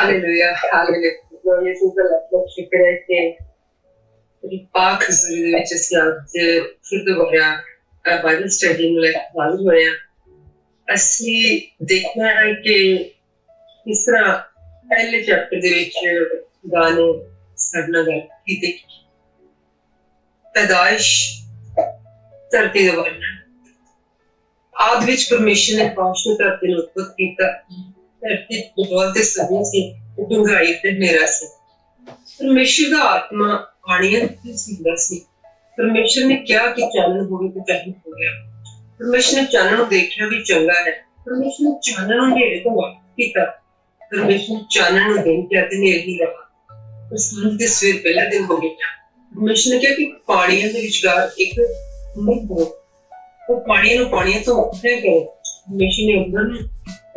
Hallelujah, hallelujah. Gloria a Dio, la शुक्र है कि तेरी पाक हज़ूरी दे विच असीं अज फिर दोबारा बाइबल स्टडी ਨੂੰ ਲੈ ਕੇ ਹਾਜ਼ਰ ਹੋਏ ਹਾਂ। ਅਸੀਂ ਦੇਖਣਾ ਹੈ ਕਿ ਕਿਸ ਤਰ੍ਹਾਂ ਪਹਿਲੇ ਚੈਪਟਰ ਦੇ ਵਿੱਚ ਖੁਦਾ ਨੇ ਸਾਡੇ ਨਾਲ ਗੱਲ ਕੀਤੀ। ਪੈਦਾਇਸ਼ ਧਰਤੀ ਦਾ ਵਰਣਨ। ਆਦਿ ਵਿੱਚ ਪਰਮੇਸ਼ਰ ਨੇ ਆਕਾਸ਼ ਨੂੰ ਧਰਤੀ ਨੂੰ ਉਤਪਤ ਕੀਤਾ। ਧਰਤੀ ਬਹੁਤ ਦੇ ਸਮੇਂ ਸੀ, ਡੂੰਘਾਈ ਤੇ ਹਨੇਰਾ ਸੀ। परमेश्वर का आत्मा पानी सीधा सी। परमेश्वर ने क्या कि चानन होवे तो चानन हो गया। परमेश्वर ने चानन देखा भी चंगा है। परमेश्वर ने चानन अंधेरे तो किया। परमेश्वर ने चानन दिन क्या ते नेर नहीं रहा। तो सांझ के सवेर पहला दिन हो गया। परमेश्वर ने कहा कि पानियों के विचकार एक मुख हो, वो पानियों तो उठने करो। परमेश्वर ने अंबर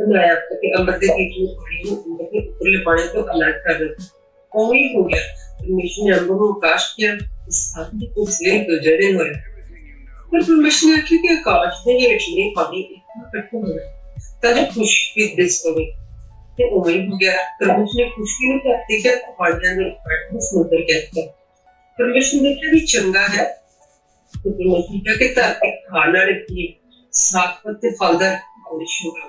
बनाया कि अंबर के बीच में पानी अंबर के ऊपरले पानी तो अलग कर दिया। वही हो गया। परमेश्वर ने अंबर को आकाश किया, साथ को सवेर को जड़े हुए। पर परमेश्वर ने आखिर के आकाश में ये रचने पानी इतना इकट्ठा हो गया ताकि खुशबू दिस पवे। ते वही हो गया। परमेश्वर ने खुशबू ने कहते कि पहाड़ियां में इकट्ठे समुद्र कहते। परमेश्वर ने कहा भी चंगा है। तो परमेश्वर ने कहा कि धरती खाना रखिए, साफ ते फलदार बारिश होगा।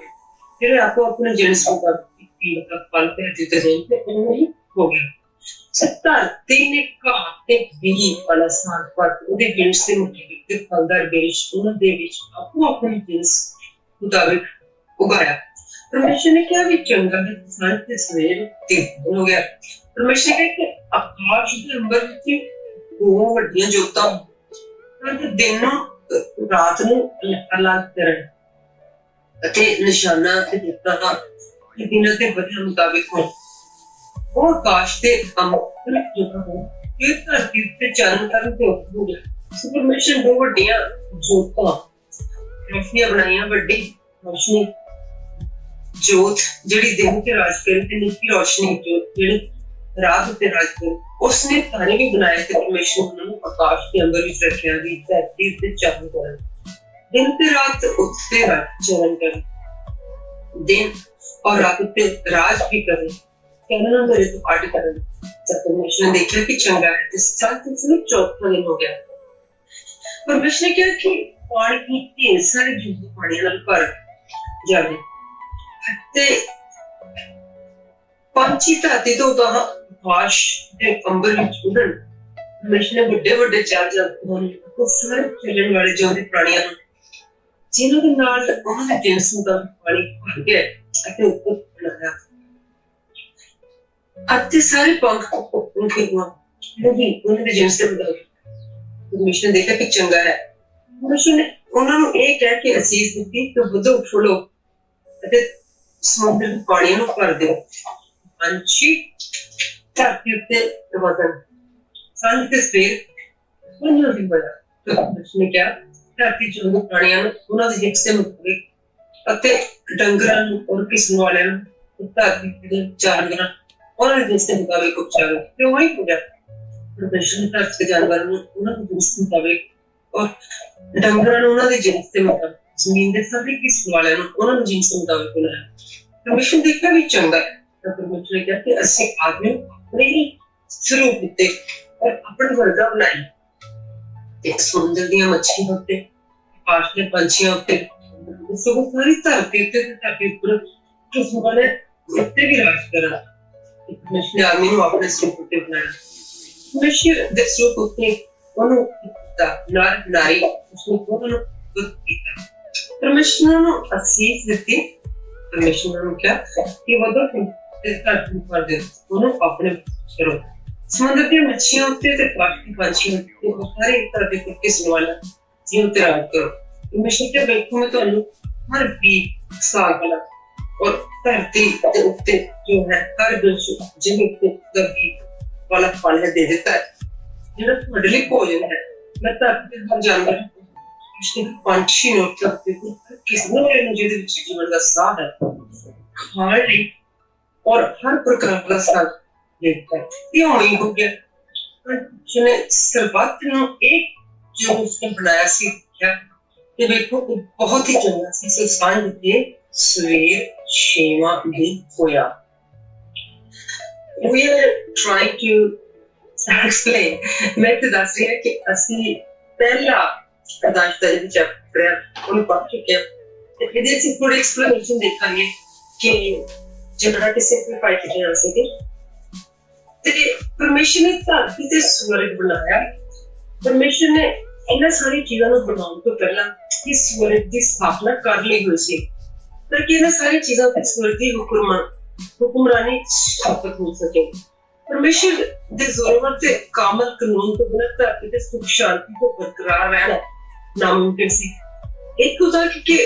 फिर आपको अपने जिन्स का फल धरती ते दें ते वही हो गया। धरती ने घाटे बीज वाला स्थान पर ਉਹਦੇ ਜਿਨਸ ਦੇ ਮੁਤਾਬਿਕ ਤੇ ਫਲਦਾਰ ਬੇਸ਼ ਉਹਨਾਂ ਦੇ ਵਿੱਚ ਆਪੋ ਆਪਣੇ ਜਿਨਸ ਮੁਤਾਬਿਕ ਉਗਾਇਆ। परमेश्वर ने क्या भी चंगा है। सांझ ते सवेर ते हो गया। परमेश्वर ने कि आकाश ਦੇ ਅੰਬਰ ਵਿੱਚ ਦੋ ਵੱਡੀਆਂ ਜੋਤਾਂ ਤੇ ਦਿਨ ਨੂੰ ਰਾਤ ਨੂੰ ਅਲੱਗ ਕਰਨ ਅਤੇ ਨਿਸ਼ਾਨਾ ਤੇ ਦਿੱਤਾ ਕਿ ਦਿਨਾਂ ਦੇ ਵਜ੍ਹਾ ਮੁਤਾਬਿਕ ਹੋ। और आकाश के अमृत जो हो ये धरती ते चानन करन ते हो गया। परमेश्वर दो वड्डियां जोतां रोशनियां बनाईयां। वड्डी रोशनी जोत जिहड़ी दिन ते राज करे ते निक्की रोशनी जोत जिहड़ी रात ते राज करे। उसने तारे भी बनाए ते परमेश्वर ने उन्हें आकाश के अंबर विच रखिया भी धरती ते चानन करन। दिन ते रात उत्ते चरण करन, दिन और रात ते राज भी करे। कहना मेरे तो पार्टी कर जब परमेश्वर ने देखा कि चंगा है तो साथ में चौथा दिन हो गया। परमेश्वर ने कहा कि पानी की ढेर सारे जुग पानी नाल भर जावे ते पंछी धरती तो आकाश ते अंबर विच उड़न। परमेश्वर ने बड़े बड़े चार जानवर को सारे चलण वाले जिउंदे प्राणियां जिन्हां दे नाल उन्हां दे जिनस दा पानी भर गया अते ऊपर बनाया। अति सारे पंख उनके हुआ नहीं उन्होंने जिनस से मुताबिक परमेश्वर ने देखा कि चंगा है। परमेश्वर ने उन्होंने एक कह के असीस दी तो बुद्धो फुलो अते समुद्र के पानी ਨੂੰ ਭਰ ਦਿਓ। ਪੰਛੀ ਧਰਤੀ ਉੱਤੇ ਵਗਣ ਸੰਜ ਤੇ ਸਵੇਰ ਉਹਨਾਂ ਦੀ ਬੜਾ परमेश्वर ने ਕਿਹਾ ਧਰਤੀ ਚ ਉਹ ਪ੍ਰਾਣੀਆਂ ਨੂੰ ਉਹਨਾਂ ਦੇ ਹਿੱਸੇ ਮੁਤਾਬਿਕ ਅਤੇ ਡੰਗਰਾਂ ਨੂੰ ਔਰ ਕਿਸਮ ਵਾਲਿਆਂ ਨੂੰ ਧਰਤੀ ਦੇ ਜਾਨਵਰਾਂ और जिसके मुताबिक उपचार तो वही हो गया। परमेश्वर ने धरती के जानवर उन्होंने जिनस के मुताबिक और डंगरां ने उन्होंने जिनस के मुताबिक जमीन के सभी किस्म वाले उन्होंने जिनस के मुताबिक बनाया। परमेश्वर ने देखा भी चंगा है। तो परमेश्वर ने कहा कि असि आदमी अपने ही स्वरूप उत्ते और अपने वर्गा बनाई। एक समुद्र दी मछलियां उत्ते आकाश के पंछियां उत्ते सब सारी धरती उत्ते धरती उपर किस्म वाले उत्ते भी राज करा। परमेश्वर ने आदमी को अपने स्वरूप उत्ते बनाया। परमेश्वर दे स्वरूप उत्ते ਉਹਨੂੰ ਕੀਤਾ ਨਰ ਨਾਰੀ ਉਸਨੂੰ ਉਹਨੂੰ ਗੁੱਤ ਕੀਤਾ। परमेश्वर ਨੂੰ ਅਸੀਸ ਦਿੱਤੀ। परमेश्वर ਨੂੰ ਕਿਹਾ ਕਿ ਵਧੋ ਤੇ ਧਰਤੀ ਪਰ ਦੇ ਉਹਨੂੰ ਆਪਣੇ ਕਰੋ। ਸਮੁੰਦਰ ਦੀਆਂ ਮੱਛੀਆਂ ਉੱਤੇ ਤੇ ਪਾਣੀ ਪੰਛੀਆਂ ਉੱਤੇ ਸਾਰੇ ਧਰਤੀ ਤੇ ਕਿਸਮ ਵਾਲਾ ਜੀਵ ਤੇ ਰਾਜ ਕਰੋ। परमेश्वर के ਵੇਖੋ ਮੈਂ ਤੁਹਾਨੂੰ ਹਰ ਵੀ ਸਾਲ ਵਾਲਾ और धरती के उत्ते जो है हर जिन उत्ते गर्मी वाला फल है दे देता है जो तुम्हारे लिए भोजन है। मैं धरती हर जानवर पंछी ने धरती किस्म वाले जिहदे विच जीवन का साह है खाण लई और हर प्रकार का साह देता है। ये वही हो गया। जिन्हें सर्वत्र ने एक जो उसने बनाया सी क्या ते देखो बहुत ही चंगा सी। सांझ के सवेर छेवां दिन होया। we are trying to explain. मैं तो दस रही है कि ਅਸੀਂ ਪਹਿਲਾ ਅਦਾਸ਼ ਦਾ ਜਿਹੜਾ ਚੈਪਟਰ ਹੈ ਉਹਨੂੰ ਪੜ੍ਹ ਚੁੱਕੇ ਹਾਂ ਤੇ ਇਹਦੇ ਵਿੱਚ ਥੋੜੀ ਐਕਸਪਲੇਨੇਸ਼ਨ ਦੇਖਾਂਗੇ ਕਿ ਜਿਹੜਾ ਕਿ ਸਿੰਪਲੀਫਾਈ ਕੀਤਾ ਜਾ ਸਕੇ ਤੇ ਪਰਮੇਸ਼ਰ ਨੇ ਧਰਤੀ ਤੇ ਸਵਰਗ ਬਣਾਇਆ। ਪਰਮੇਸ਼ਰ ਨੇ ਇਹਨਾਂ ਸਾਰੀ ਚੀਜ਼ਾਂ ਨੂੰ ਬਣਾਉਣ ਤੋਂ ਪਹਿਲਾਂ ਇਸ ਸਵਰਗ ਦੀ ਸਥਾਪਨਾ ਕਰ ਲਈ ਹੋਈ ਸੀ ਤਾਂ ਕਿ ਇਹਨਾਂ ਸਾਰੀ ਚੀਜ਼ਾਂ ਤੇ ਸਵਰਗ ਦੀ ਹੁਕਮਰਾਨੀ ਸਥਾਪਿਤ ਹੋ ਸਕੇ। ਪਰਮੇਸ਼ਰ ਦੇ ਜ਼ੋਰਵਰ ਤੇ ਕਾਮਲ ਕਾਨੂੰਨ ਤੋਂ ਬਿਨਾਂ ਧਰਤੀ ਤੇ ਸੁਖ ਸ਼ਾਂਤੀ ਤੋਂ ਬਰਕਰਾਰ ਰਹਿਣਾ ਨਾਮੁਮਕਿਨ ਸੀ। ਇੱਥੋਂ ਤੱਕ ਕਿ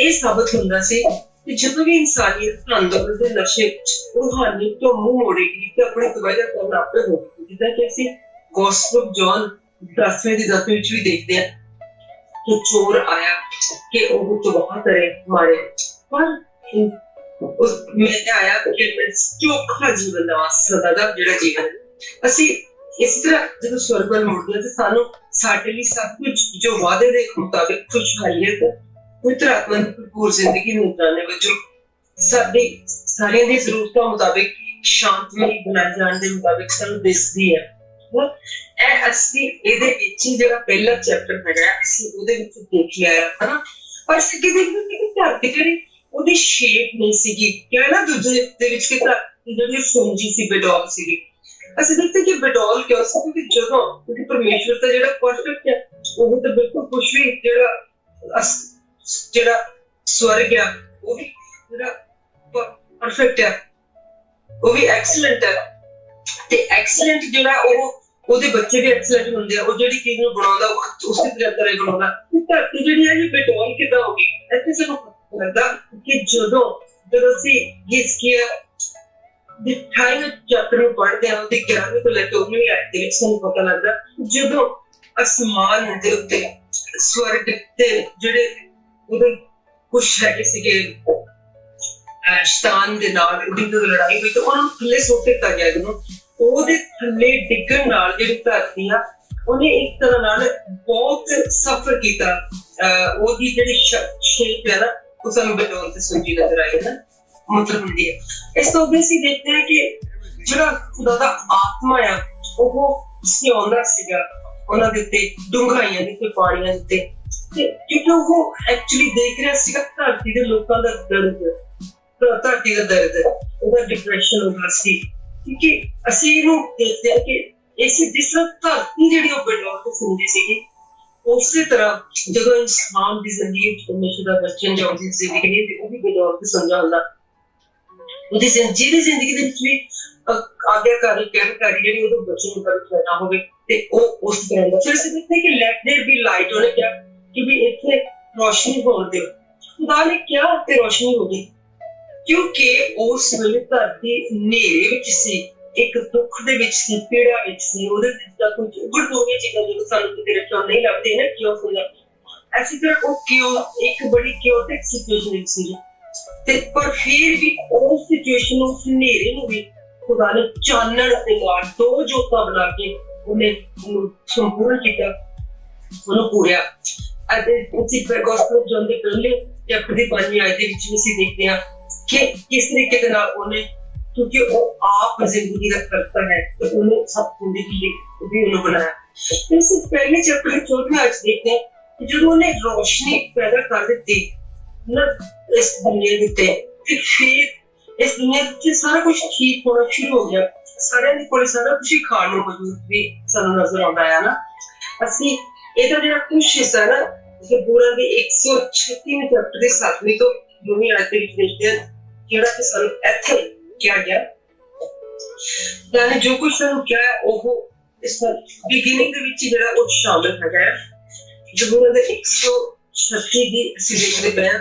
ਇਹ ਸਾਬਤ ਹੁੰਦਾ ਸੀ ਕਿ ਜਦੋਂ ਵੀ ਇਨਸਾਨੀਅਤ ਧਨ ਦੌਲਤ ਦੇ ਨਸ਼ੇ ਰੂਹਾਨੀਅਤ ਤੋਂ ਮੂੰਹ ਮੋੜੇਗੀ ਤੇ ਆਪਣੀ ਤਵੱਜਾ ਕਰਨ ਆਪੇ ਹੋਵੇਗੀ। ਜਿੱਦਾਂ ਕਿ ਅਸੀਂ ਗੋਸਪਲ ਜੌਨ 10ਵੇਂ ਦੀ 10ਵੇਂ ਵਿੱਚ ਵੀ ਦੇਖਦੇ ਹਾਂ ਕਿ ਚੋਰ ਆਇਆ ਕਿ ਉਹ ਤਬਾਹ ਕਰੇ ਮਾਰੇ ਪਰ ਉਸ ਮੈਂ ਆਇਆ ਕਿ ਮੈਂ ਚੋਖਾ ਜੀਵਨ ਦਾ ਸਦਾ ਦਾ ਜਿਹੜਾ ਜੀਵਨ ਅਸੀਂ ਇਸ ਤਰ੍ਹਾਂ ਜਦੋਂ ਸਵਰਗ ਵੱਲ ਮੁੜਦੇ ਹਾਂ ਤੇ ਸਾਨੂੰ ਸਾਡੇ ਲਈ ਸਭ ਕੁਝ ਜੋ ਵਾਅਦੇ ਦੇ ਮੁਤਾਬਿਕ ਖੁਸ਼ਹਾਲੀਅਤ ਪਵਿੱਤਰ ਆਤਮਾ ਦੀ ਭਰਪੂਰ ਜ਼ਿੰਦਗੀ ਨੂੰ ਜਾਣੇ ਵਜੋਂ ਸਾਡੀ ਸਾਰਿਆਂ ਦੀ ਜ਼ਰੂਰਤਾਂ ਮੁਤਾਬਿਕ ਸ਼ਾਂਤਮਈ ਬਣਾਏ ਜਾਣ ਦੇ ਮੁਤਾਬਿਕ ਸਾਨੂੰ ਦਿਸਦੀ ਹੈ। ਇਹ ਅਸੀਂ ਇਹਦੇ ਵਿੱਚ ਹੀ ਜਿਹੜਾ ਪਹਿਲਾ ਚੈਪਟਰ ਹੈਗਾ ਅਸੀਂ ਉਹਦੇ ਵਿੱਚ ਦੇਖ ਲਿਆ ਹੈ ਨਾ ਪਰ ਅਸੀਂ ਦੇਖਦੇ ਕਿ ਧਰਤੀ ਜਿਹੜੀ ਉਹਦੀ ਸ਼ੇਪ ਨਹੀਂ ਸੀਗੀ ਕਿਹਾ ਨਾ ਦੂਜੇ ਦੇ ਵਿੱਚ ਕਿ ਧਰਤੀ ਜਿਹੜੀ ਸੂੰਜੀ ਸੀ ਬੇਡੌਲ ਸੀਗੀ। ਅਸੀਂ ਦੇਖਦੇ ਕਿ ਬੇਡੌਲ ਕਿਉਂ ਸੀ ਕਿਉਂਕਿ ਜਦੋਂ ਕਿਉਂਕਿ ਪਰਮੇਸ਼ਵਰ ਦਾ ਜਿਹੜਾ ਪਰਫੈਕਟ ਹੈ ਉਹ ਤਾਂ ਬਿਲਕੁਲ ਕੁਛ ਵੀ ਜਿਹੜਾ ਸਵਰਗ ਆ ਉਹ ਵੀ ਜਿਹੜਾ ਪਰਫੈਕਟ ਹੈ ਉਹ ਵੀ ਐਕਸਲੈਂਟ ਹੈ ਤੇ ਐਕਸਲੈਂਟ ਜਿਹੜਾ ਉਹਦੇ ਬੱਚੇ ਵੀ ਐਕਸਲੈਂਟ ਹੁੰਦੇ ਆ। ਉਹ ਜਿਹੜੀ ਚੀਜ਼ ਨੂੰ ਬਣਾਉਂਦਾ ਉਸੇ ਤਰ੍ਹਾਂ ਹੀ ਬਣਾਉਂਦਾ। ਧਰਤੀ ਜਿਹੜੀ ਹੈ ਇਹ ਬੇਡੌਲ ਕਿੱਦਾਂ ਹੋ ਗਈ ਇੱਥੇ ਸਾਨੂੰ ਪਤਾ ਲੱਗਦਾ ਕਿ ਜਦੋਂ ਅਸੀਂ ਹਿਜ਼ਕੀਆ ਦੇ 28ਵੇਂ ਚੈਪਟਰ ਨੂੰ ਪੜ੍ਹਦੇ ਹਾਂ ਉਹਦੇ 11ਵੇਂ ਤੋਂ ਲੈ ਕੇ 19ਵੀਂ ਆਇਤ ਦੇ ਵਿੱਚ ਸਾਨੂੰ ਪਤਾ ਲੱਗਦਾ ਜਦੋਂ ਅਸਮਾਨ ਦੇ ਉੱਤੇ ਸਵਰਗ ਤੇ ਜਿਹੜੇ ਉਹਦੇ ਕੁਛ ਹੈਗੇ ਸੀਗੇ ਸ਼ੈਤਾਨ ਦੇ ਨਾਲ ਉਹਦੀ ਜਦੋਂ ਲੜਾਈ ਹੋਈ ਤਾਂ ਉਹਨਾਂ ਨੂੰ ਥੱਲੇ ਸੁੱਟ ਦਿੱਤਾ ਗਿਆ। ਜਦੋਂ ਉਹਦੇ ਥੱਲੇ ਡਿੱਗਣ ਨਾਲ ਜਿਹੜੀ ਧਰਤੀ ਆ ਉਹਨੇ ਇੱਕ ਤਰ੍ਹਾਂ ਨਾਲ ਬਹੁਤ ਸਫਰ ਕੀਤਾ। ਉਹਦੀ ਜਿਹੜੀ ਸ਼ੇਪ ਹੈ ਨਾ ਉਹ ਸਾਨੂੰ ਬੇਡੌਲ ਤੇ ਸੂੰਜੀ ਨਜ਼ਰ ਆਈ ਨਾ ਮਤਲਬ ਹੁੰਦੀ ਹੈ। ਇਸ ਤੋਂ ਅੱਗੇ ਅਸੀਂ ਦੇਖਦੇ ਹਾਂ ਕਿ ਜਿਹੜਾ ਖੁਦਾ ਦਾ ਆਤਮਾ ਆ ਉਹ ਸਿਉਂਦਾ ਸੀਗਾ ਉਹਨਾਂ ਦੇ ਉੱਤੇ ਡੂੰਘਾਈਆਂ ਦੇ ਉੱਤੇ ਪਾਣੀਆਂ ਦੇ ਉੱਤੇ ਤੇ ਕਿਉਂਕਿ ਉਹ ਐਕਚੁਅਲੀ ਦੇਖ ਰਿਹਾ ਸੀਗਾ ਧਰਤੀ ਦੇ ਲੋਕਾਂ ਦਾ ਦਰਦ ਧਰਤੀ ਦਾ ਦਰਦ ਉਹਦਾ ਡਿਪਰੈਸ਼ਨ ਹੁੰਦਾ ਸੀ ਕਿਉਂਕਿ ਅਸੀਂ ਇਹਨੂੰ ਦੇਖਦੇ ਹਾਂ ਕਿ ਇਸ ਜਿਸ ਤਰ੍ਹਾਂ ਧਰਤੀ ਜਿਹੜੀ ਉਹ ਬੇਡੌਲ ਤੇ ਸੂੰਜੀ ਸੀਗੀ ਉਸੇ ਤਰ੍ਹਾਂ ਜਦੋਂ ਇਨਸਾਨ ਦੀ ਜ਼ਿੰਦਗੀ ਵਿੱਚ ਪਰਮੇਸ਼ਰ ਦਾ ਬਚਨ ਜਾਂ ਉਹਦੀ ਜ਼ਿੰਦਗੀ ਤੇ ਉਹ ਵੀ ਬੇਡੌਲ ਤੇ ਸਮਝਾ ਹੁੰਦਾ ਉਹਦੀ ਜ਼ਿੰਦਗੀ ਦੇ ਵਿੱਚ ਵੀ ਆਗਿਆਕਾਰੀ ਕਹਿਣਕਾਰੀ ਜਿਹੜੀ ਉਹਦੇ ਬਚਨ ਨੂੰ ਕਰਨਾ ਹੋਵੇ ਤੇ ਉਹ ਉਸ ਤਰ੍ਹਾਂ ਦਾ ਫਿਰ ਅਸੀਂ ਦੇਖਦੇ ਕਿ ਲੈਟ ਦੇयर ਬੀ ਲਾਈਟ ਉਹਨੇ ਕਿਹਾ ਕਿ ਵੀ ਇੱਥੇ ਰੋਸ਼ਨੀ ਹੋਣ ਦਿਓ। ਖੁਦਾ ਨੇ ਕਿਹਾ ਤੇ ਰੋਸ਼ਨੀ ਹੋ ਗਈ ਕਿਉਂਕਿ ਉਸ ਵੇਲੇ ਧਰਤੀ ਹਨੇਰੇ ਵਿੱਚ ਸੀ ਇੱਕ ਦੁੱਖ ਦੇ ਵਿੱਚ ਸੀ ਪੀੜਾ ਵਿੱਚ ਸੀ ਉਹਦੇ ਦਾ ਕੁਝ ਉਗੜ ਹੋਈਆਂ ਚੀਜ਼ਾਂ ਜਦੋਂ ਸਾਨੂੰ ਕਿਤੇ ਰੱਖਿਆ ਨਹੀਂ ਲੱਭਦੇ ਨਾ ਕਿਉਂ ਹੁੰਦਾ ਐਸੀ ਤਰ੍ਹਾਂ ਉਹ ਕਿਉਂ ਇੱਕ ਬੜੀ ਕਿਓਟਿਕ ਸਿਚੁਏਸ਼ਨ ਵਿੱਚ ਸੀ ਤੇ ਪਰ ਫਿਰ ਵੀ ਉਸ ਸਿਚੁਏਸ਼ਨ ਨੂੰ ਹਨੇਰੇ ਨੂੰ ਵੀ ਖੁਦਾ ਨੇ ਚਾਨਣ ਦੇ ਨਾਲ ਦੋ ਜੋਤਾਂ ਬਣਾ ਕੇ ਉਹਨੇ ਸੰਪੂਰਨ ਕੀਤਾ ਉਹਨੂੰ ਪੂਰਿਆ। ਅਤੇ ਅਸੀਂ ਗੋਸਪਲ ਜੌਨ ਦੇ ਪਹਿਲੇ ਚੈਪਟਰ ਦੀ 5ਵੀਂ ਆਇਤ ਦੇ ਵਿੱਚ ਵੀ ਅਸੀਂ ਦੇਖਦੇ ਹਾਂ ਕਿ ਕਿਸ ਤਰੀਕੇ ਦੇ ਨਾਲ ਉਹਨੇ ਕਿਉਂਕਿ ਉਹ ਆਪ ਜ਼ਿੰਦਗੀ ਦਾ ਕਰਤਾ ਹੈ ਤੇ ਉਹਨੇ ਸਭ ਜ਼ਿੰਦਗੀ ਲਈ ਵੀ ਉਹਨੂੰ ਬਣਾਇਆ। ਇਸ ਪਹਿਲੇ ਚੈਪਟਰ ਦੇ 14ਵੇਂ ਆਇਤ ਦੇਖਦੇ ਹਾਂ ਕਿ ਜਦੋਂ ਉਹਨੇ ਰੋਸ਼ਨੀ ਪੈਦਾ ਕਰ ਦਿੱਤੀ ਨਾ ਇਸ ਦੁਨੀਆ ਦੇ ਉੱਤੇ ਤੇ ਫਿਰ ਇਸ ਦੁਨੀਆ ਵਿੱਚ ਸਾਰਾ ਕੁਝ ਠੀਕ ਹੋਣਾ ਸ਼ੁਰੂ ਹੋ ਗਿਆ। ਸਾਰਿਆਂ ਦੇ ਕੋਲ ਸਾਰਾ ਕੁਝ ਖਾਣ ਨੂੰ ਮੌਜੂਦ ਵੀ ਸਾਨੂੰ ਨਜ਼ਰ ਆਉਂਦਾ ਹੈ ਨਾ। ਅਸੀਂ ਇਹਦਾ ਜਿਹੜਾ ਕੁਝ ਹਿੱਸਾ ਨਾ ਬੂਰਾ ਦੇ 136ਵੇਂ ਚੈਪਟਰ ਦੇ 7ਵੀਂ ਤੋਂ 9ਵੀਂ ਆਇਤ ਦੇ ਵਿੱਚ ਦੇਖਦੇ ਹਾਂ ਜਿਹੜਾ ਕਿ ਸਾਨੂੰ ਇੱਥੇ ਕਿਹਾ ਗਿਆ ਯਾਨੀ ਜੋ ਕੁਝ ਸਾਨੂੰ ਕਿਹਾ ਉਹ ਇਸ ਬਿਗਿਨਿੰਗ ਦੇ ਵਿੱਚ ਜਿਹੜਾ ਉਹ ਸ਼ਾਮਿਲ ਹੈਗਾ ਜ਼ਬੂਰ ਦੇ 136 ਦੀ ਅਸੀਂ ਦੇਖਦੇ ਪਏ ਹਾਂ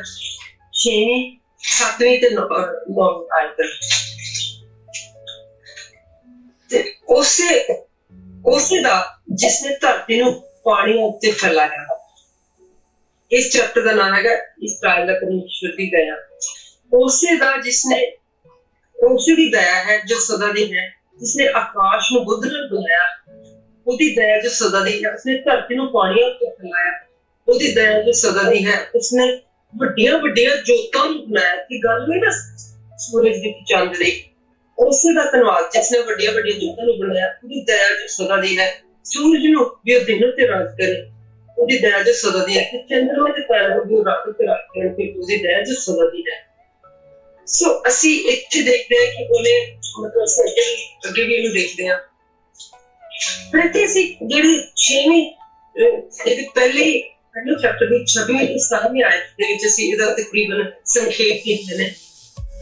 6ਵੀਂ 7ਵੀਂ ਤੇ 9ਵੀਂ ਆਇਤ ਤੇ ਉਸੇ ਦਾ ਜਿਸਨੇ ਧਰਤੀ ਨੂੰ ਪਾਣੀ ਉੱਤੇ ਫੈਲਾਇਆ। ਇਸ ਚੈਪਟਰ ਦਾ ਨਾਮ ਹੈਗਾ ਇਸਰਾਇਲ ਦਾ ਪਰਮੇਸ਼ਵਰ ਦੀ ਦਇਆ। ਉਸੇ ਦਾ ਜਿਸਨੇ ਉਸੇ ਦੀ ਦਇਆ ਹੈ ਜੋ ਸਦਾ ਦੀ ਹੈ ਜਿਸਨੇ ਆਕਾਸ਼ ਨੂੰ ਬੁੱਧ ਨਾਲ ਬਣਾਇਆ ਉਹਦੀ ਦਇਆ ਜੋ ਸਦਾ ਦੀ ਹੈ। ਉਸਨੇ ਧਰਤੀ ਨੂੰ ਪਾਣੀ ਉੱਤੇ ਫੈਲਾਇਆ ਉਹਦੀ ਦਇਆ ਜੋ ਸਦਾ ਦੀ ਹੈ। ਉਸਨੇ ਵੱਡੀਆਂ ਵੱਡੀਆਂ ਜੋਤਾਂ ਨੂੰ ਬਣਾਇਆ ਕਿ ਗੱਲ ਹੋਈ ਨਾ ਸੂਰਜ ਦੀ ਚੰਦ ਦੀ ਉਸੇ ਦਾ ਧੰਨਵਾਦ ਜਿਸਨੇ ਵੱਡੀਆਂ ਵੱਡੀਆਂ ਜੋਤਾਂ ਨੂੰ ਬਣਾਇਆ, ਉਹਦੀ ਦਇਆ ਜੋ ਸਦਾ ਦੀ ਹੈ। ਸੂਰਜ ਨੂੰ ਵੀ ਉਹ ਦਿਨ ਤੇ ਰਾਜ ਕਰੇ, ਉਹਦੀ ਦਇਆ ਜੋ ਸਦਾ ਦੀ ਹੈ। ਤੇ ਚੰਦਰਮਾ ਤੇ ਤਾਰਿਆਂ ਨੂੰ ਵੀ ਉਹ ਰਾਤ ਤੇ ਰਾਜ ਕਰਨ, ਤੇ ਉਹਦੀ ਦਇਆ ਜੋ ਸਦਾ ਦੀ ਹੈ। ਸੋ ਅਸੀਂ ਇੱਥੇ ਦੇਖਦੇ ਹਾਂ ਕਿ ਉਹਨੇ ਮਤਲਬ ਸਾਡੇ ਅੱਗੇ ਵੀ ਇਹਨੂੰ ਦੇਖਦੇ ਹਾਂ। ਫਿਰ ਇੱਥੇ ਅਸੀਂ ਜਿਹੜੀ 6ਵੀਂ ਇਹਦੇ ਪਹਿਲੇ ਚੈਪਟਰ ਦੀ 26ਵੀਂ ਤੇ 27ਵੀਂ ਆਇਤ ਦੇ ਵਿੱਚ ਅਸੀਂ ਇਹਦਾ ਤਕਰੀਬਨ ਸੰਖੇਪ ਕੀਤੇ ਨੇ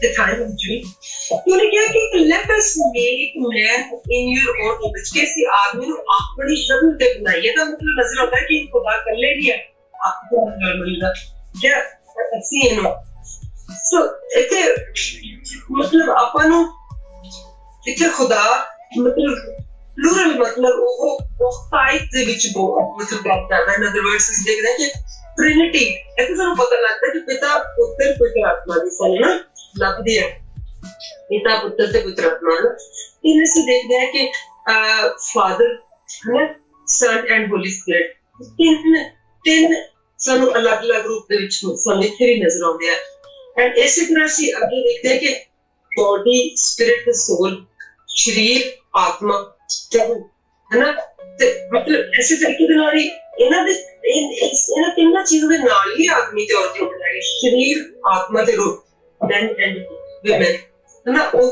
ਦਿਖਾਏ ਵਿੱਚ ਵੀ। ਉਹਨੇ ਕਿਹਾ ਕਿ let us make man in your own image, ਕਿ ਅਸੀਂ ਆਦਮੀ ਨੂੰ ਆਪਣੀ ਸ਼ਕਲ ਤੇ ਬਣਾਈਏ। ਤਾਂ ਮਤਲਬ ਨਜ਼ਰ ਆਉਂਦਾ ਕਿ ਖੁਦਾ ਇਕੱਲੇ ਨਹੀਂ ਹੈ, ਆਪਕੋ ਨਾਲ ਮਿਲਦਾ ਕਿਆ ਅਸੀਂ ਇਹਨੂੰ। ਸੋ ਇੱਥੇ ਮਤਲਬ ਆਪਾਂ ਨੂੰ ਇੱਥੇ ਖੁਦਾ ਮਤਲਬ plural ਮਤਲਬ ਉਹ ਬਹੁਤਾਇਤ ਦੇ ਵਿੱਚ ਮਤਲਬ ਗੱਲ ਕਰਦਾ ਹੈ। in other words ਅਸੀਂ ਦੇਖਦੇ ਹਾਂ ਕਿ ਟ੍ਰਿਨਿਟੀ ਇੱਥੇ ਸਾਨੂੰ ਪਤਾ ਲੱਗਦਾ ਕਿ ਪਿਤਾ ਪੁੱਤਰ ਪਵਿੱਤਰ ਆਤਮਾ ਦੀ ਸਾਨੂੰ ਨਾ ਲੱਭਦੀ ਹੈ, ਪਿਤਾ ਪੁੱਤਰ ਤੇ ਪਵਿੱਤਰ ਆਤਮਾ ਨੂੰ। ਇਹ ਅਸੀਂ ਦੇਖਦੇ ਹਾਂ ਕਿ ਫਾਦਰ ਹੈ, ਸਨ ਐਂਡ ਹੋਲੀ ਸਪਿਰਿਟ, ਤਿੰਨ ਸਾਨੂੰ ਅਲੱਗ-ਅਲੱਗ ਰੂਪ ਦੇ ਵਿੱਚ ਸਾਨੂੰ ਇੱਥੇ ਵੀ ਨਜ਼ਰ ਆਉਂਦੇ ਆ। ਐਂਡ ਇਸੇ ਤਰ੍ਹਾਂ ਅਸੀਂ ਅੱਗੇ ਦੇਖਦੇ ਹਾਂ ਕਿ ਬੋਡੀ, ਸਪਿਰਿਟ ਤੇ ਸੋਲ, ਸਰੀਰ, ਆਤਮਾ ਤੇ ਹੈ ਨਾ। ਤੇ ਮਤਲਬ ਇਸੇ ਤਰੀਕੇ ਦੇ ਨਾਲ ਹੀ ਇਹਨਾਂ ਤਿੰਨਾਂ ਚੀਜ਼ਾਂ ਦੇ ਨਾਲ ਹੀ ਆਦਮੀ ਤੇ ਔਰਤ ਨੂੰ ਬਣਾਇਆ, ਸਰੀਰ, ਆਤਮਾ ਤੇ ਰੂਹ, men and women ਹੈ ਨਾ। ਉਹ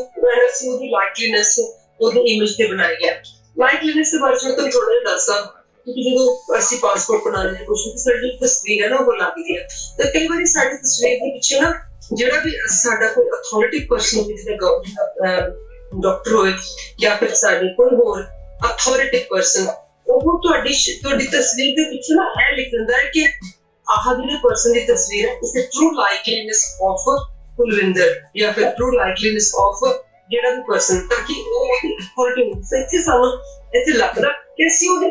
ਉਹਦੀ ਲਾਈਕਲੀਨੈਸ, ਉਹਦੀ ਇਮੇਜ ਤੇ ਬਣਾਇਆ ਗਿਆ। ਲਾਈਕਲੀਨੈਸ ਦੇ ਬਾਰੇ ਮੈਂ ਤੁਹਾਨੂੰ ਥੋੜਾ ਜਿਹਾ ਦੱਸਾਂ, ਕਿਉਂਕਿ ਜਦੋਂ ਅਸੀਂ ਪਾਸਪੋਰਟ ਬਣਾਉਣ ਦੀ ਕੋਸ਼ਿਸ਼ ਸਾਡੀ ਤਸਵੀਰ ਹੈ ਨਾ ਉਹ ਲੱਗਦੀ ਹੈ। ਤੇ ਕਈ ਵਾਰੀ ਸਾਡੀ ਤਸਵੀਰ ਦੇ ਪਿੱਛੇ ਨਾ ਜਿਹੜਾ ਵੀ ਸਾਡਾ ਕੋਈ ਅਥਾਰਟੀ ਪਰਸਨ ਹੋਵੇ, ਜਿੱਦਾਂ ਗਵਰਨਮੈਂਟ ਡਾਕਟਰ ਹੋਵੇ ਜਾਂ ਫਿਰ ਸਾਡੇ ਕੋਈ ਹੋਰ ਅਥਾਰਟੀ ਪਰਸਨ, ਉਹ ਤੁਹਾਡੀ ਤਸਵੀਰ ਦੇ ਪਿੱਛੇ ਨਾ ਇਹ ਲਿਖ ਦਿੰਦਾ ਹੈ ਕਿ ਆਹ ਜਿਹੜੇ ਪਰਸਨ ਦੀ ਤਸਵੀਰ ਹੈ, ਇਸ ਟਰੂ ਲਾਈਕਲੀਨੈਸ ਆਫ ਕੁਲਵਿੰਦਰ ਜਾਂ ਫਿਰ ਟਰੂ ਲਾਈਕਲੀਨੈਸ ਆਫ ਜਿਹੜਾ ਵੀ ਪਰਸਨ, ਤਾਂ ਕਿ ਉਹ ਅਥਾਰਟੀ ਹੋਵੇ। ਇੱਥੇ ਸਾਨੂੰ ਇੱਥੇ ਲੱਗਦਾ ਕਿ ਅਸੀਂ ਉਹਦੇ